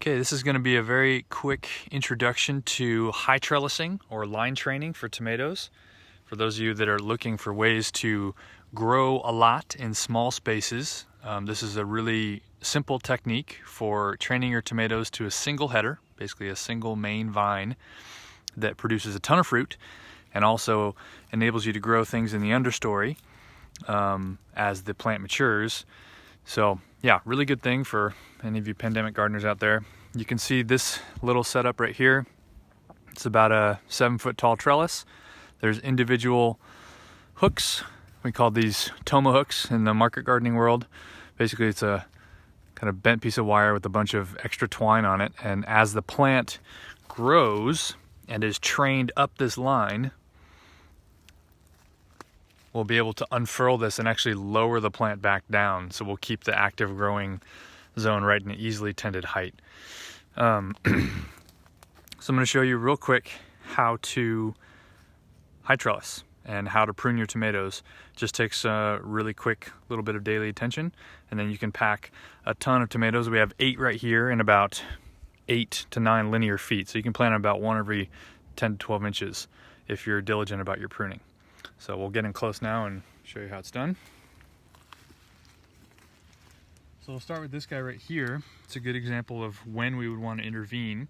Okay, this is going to be a very quick introduction to high trellising or line training for tomatoes. For those of you that are looking for ways to grow a lot in small spaces, this is a really simple technique for training your tomatoes to a single header, basically a single main vine that produces a ton of fruit and also enables you to grow things in the understory as the plant matures. So yeah, really good thing for any of you pandemic gardeners out there. You can see this little setup right here. It's about a 7-foot tall trellis. There's individual hooks. We call these toma hooks in the market gardening world. Basically, it's a kind of bent piece of wire with a bunch of extra twine on it. And as the plant grows and is trained up this line, we'll be able to unfurl this and actually lower the plant back down. So we'll keep the active growing zone right in an easily tended height. So I'm going to show you real quick how to high trellis and how to prune your tomatoes. Just takes a really quick little bit of daily attention, and then you can pack a ton of tomatoes. We have 8 right here in about 8 to 9 linear feet. So you can plant about 1 every 10 to 12 inches if you're diligent about your pruning. So we'll get in close now and show you how it's done. So we'll start with this guy right here. It's a good example of when we would want to intervene.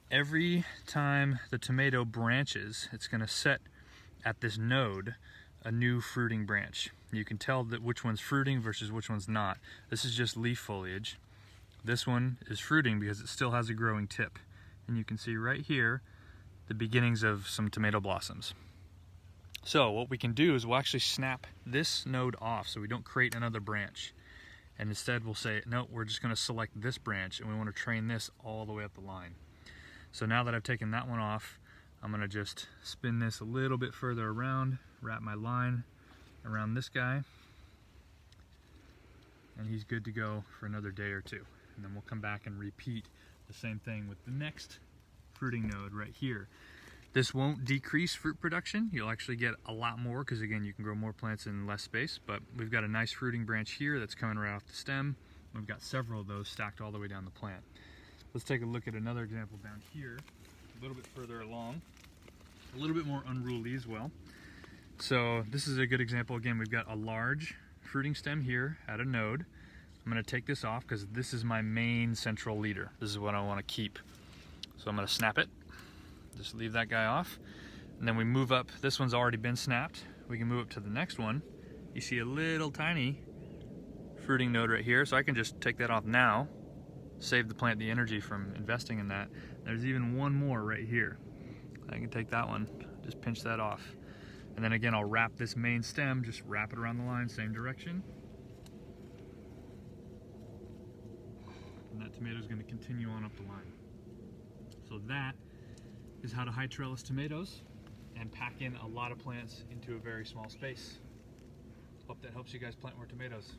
Every time the tomato branches, it's going to set at this node a new fruiting branch. You can tell that which one's fruiting versus which one's not. This is just leaf foliage. This one is fruiting because it still has a growing tip. And you can see right here the beginnings of some tomato blossoms. So what we can do is we'll actually snap this node off so we don't create another branch. And instead we'll say, no, we're just going to select this branch and we want to train this all the way up the line. So now that I've taken that one off, I'm going to just spin this a little bit further around, wrap my line around this guy, and he's good to go for another day or two. And then we'll come back and repeat the same thing with the next fruiting node right here. This won't decrease fruit production. You'll actually get a lot more because, again, you can grow more plants in less space. But we've got a nice fruiting branch here that's coming right off the stem. We've got several of those stacked all the way down the plant. Let's take a look at another example down here, a little bit further along, a little bit more unruly as well. So this is a good example. Again, we've got a large fruiting stem here at a node. I'm going to take this off because this is my main central leader. This is what I want to keep. So I'm going to snap it. Just leave that guy off, and then we move up. This one's already been snapped. We can move up to the next one. You see a little tiny fruiting node right here, so I can just take that off now, save the plant the energy from investing in that. There's even one more right here. I can take that one, just pinch that off. And then again, I'll wrap this main stem, just wrap it around the line, same direction. And that tomato is going to continue on up the line. So that is how to high trellis tomatoes and pack in a lot of plants into a very small space. Hope that helps you guys plant more tomatoes.